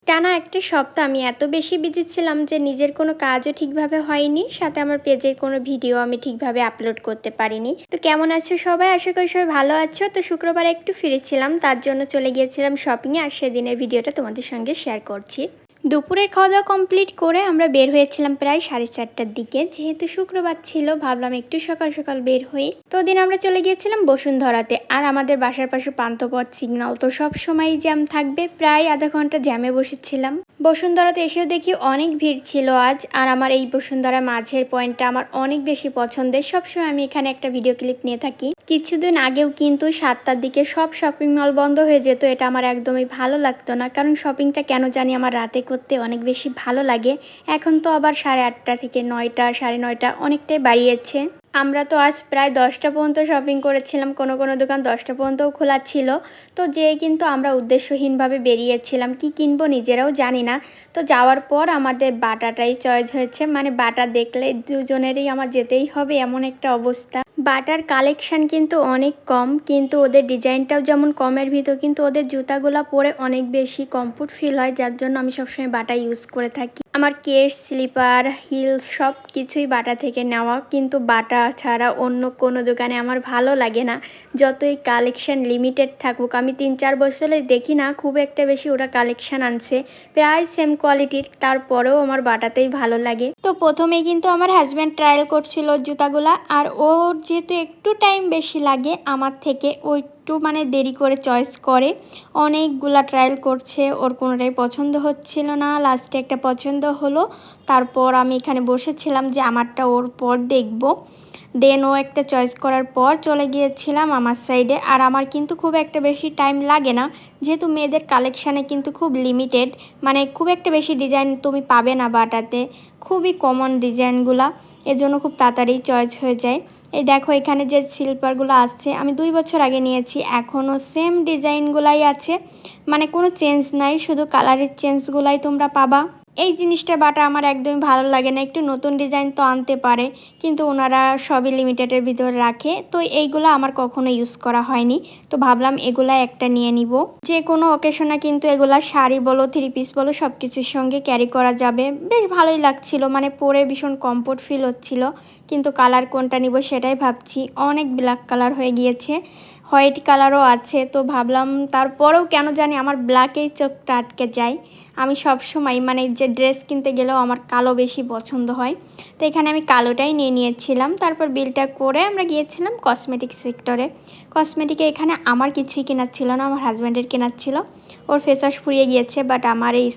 টানা একটা সপ্তাহ আমি এত বেশি বিজি ছিলাম যে নিজের কোনো কাজও ঠিকভাবে হয়নি, সাথে আমার পেজের কোনো ভিডিও আমি ঠিকভাবে আপলোড করতে পারিনি। তো কেমন আছো সবাই? আশা করি সবাই ভালো আছো। তো শুক্রবার একটু ফ্রি ছিলাম, তার জন্য চলে গিয়েছিলাম শপিংয়ে, আর সেদিনের ভিডিওটা তোমাদের সঙ্গে শেয়ার করছি। দুপুরের খাওয়া দাওয়া কমপ্লিট করে আমরা বের হয়েছিলাম প্রায় 4:30টার দিকে। যেহেতু শুক্রবার ছিল, ভাবলাম একটু সকাল সকাল বের হই। তো ওদিন আমরা চলে গিয়েছিলাম বসুন্ধরাতে। আর আমাদের বাসার পাশে পান্থপথ সিগন্যাল তো সব সময় জ্যাম থাকবে, প্রায় আধা ঘন্টা জ্যামে বসেছিলাম। বসুন্ধরাতে এসেও দেখি অনেক ভিড় ছিল আজ। আর আমার এই বসুন্ধরা মাঝের পয়েন্টটা আমার অনেক বেশি পছন্দের, সবসময় আমি এখানে একটা ভিডিও ক্লিপ নিয়ে থাকি। কিছুদিন আগেও কিন্তু 7টার দিকে সব শপিং মল বন্ধ হয়ে যেত, এটা আমার একদমই ভালো লাগতো না, কারণ শপিংটা কেন জানি আমার রাতে করতে অনেক বেশি ভালো লাগে। এখন তো আবার 8:30 থেকে 9টা 9:30 অনেকটাই বাড়িয়েছে। আমরা তো আজ প্রায় 10টা পর্যন্ত শপিং করেছিলাম, কোনো কোনো দোকান 10টা পর্যন্তও খোলা ছিল। তো যেয়ে কিন্তু আমরা উদ্দেশ্যহীনভাবে বেরিয়েছিলাম, কি কিনবো নিজেরাও জানি না। তো যাওয়ার পর আমাদের বাটাটাই চয়েস হয়েছে, মানে বাটা দেখলে দুজনেরই আমার যেতেই হবে এমন একটা অবস্থা। বাটার কালেকশান কিন্তু অনেক কম, কিন্তু ওদের ডিজাইনটাও যেমন কমের ভিতর, কিন্তু ওদের জুতাগুলো পরে অনেক বেশি কমফোর্ট ফিল হয়, যার জন্য আমি সবসময় বাটা ইউজ করে থাকি। আমার কেস, স্লিপার, হিলস সব কিছুই বাটা থেকে নেওয়া, কিন্তু বাটা ছাড়া অন্য কোনো দোকানে আমার ভালো লাগে না। যতই কালেকশান লিমিটেড থাকুক, আমি 3-4 বছরে দেখি না খুব একটা বেশি ওরা কালেকশান আনছে প্রায় সেম কোয়ালিটির, তারপরেও আমার বাটাতেই ভালো লাগে। তো প্রথমেই কিন্তু আমার হাজব্যান্ড ট্রায়াল করছিল জুতাগুলা, আর ওর যেহেতু একটু টাইম বেশি লাগে আমার থেকে, ও একটু মানে দেরি করে চয়েস করে। অনেকগুলা ট্রায়াল করছে, ওর কোনোটাই পছন্দ হচ্ছিল না, লাস্টে একটা পছন্দ হলো। তারপর আমি এখানে বসেছিলাম যে আমারটা ওর পর দেখব। দেন ও একটা চয়েস করার পর চলে গিয়েছিলাম আমার সাইডে। আর আমার কিন্তু খুব একটা বেশি টাইম লাগে না, যেহেতু মেয়েদের কালেকশানে কিন্তু খুব লিমিটেড, মানে খুব একটা বেশি ডিজাইন তুমি পাবে না বাটাতে, খুবই কমন ডিজাইনগুলা, এজন্য খুব তাড়াতাড়ি চয়েস হয়ে যায়। এই দেখো এখানে যে স্লিপারগুলো আসছে, আমি 2 বছর আগে নিয়েছি, এখনও সেম ডিজাইনগুলাই আছে, মানে কোনো চেঞ্জ নাই, শুধু কালারের চেঞ্জগুলাই তোমরা পাবা। এই জিনিসটা বাটা আমার একদমই ভালো লাগে না, একটু নতুন ডিজাইন তো আনতে পারে, কিন্তু ওনারা সবই লিমিটেডের ভিতর রাখে। তো এইগুলো আমার কখনো ইউজ করা হয়নি, তো ভাবলাম এগুলা একটা নিয়ে নিব। যে কোনো অকেশনে কিন্তু এগুলা শাড়ি বলো, 3 পিস বলো, সব কিছুর সঙ্গে ক্যারি করা যাবে। বেশ ভালোই লাগছিল, মানে পরে ভীষণ কমফোর্ট ফিল হচ্ছিল। কিন্তু কালার কোনটা নিব সেটাই ভাবছি, অনেক ব্ল্যাক কালার হয়ে গিয়েছে, হোয়াইট কালারও আছে। তো ভাবলাম, তারপরেও কেন জানি আমার ব্ল্যাকেই চোখটা আটকে যায়। আমি সব সময় মানে যে ড্রেস কিনতে গেলেও আমার কালো বেশি পছন্দ হয়, তো এখানে আমি কালোটাই নিয়ে নিয়েছিলাম। তারপর বিলটা করে আমরা গিয়েছিলাম কসমেটিক সেক্টরে। কসমেটিকে এখানে আমার কিছুই কেনার ছিল না, আমার হাজব্যান্ডের কেনার ছিল। ওর ফেস ওয়াশ ফুরিয়ে গিয়েছে, বাট আমার এই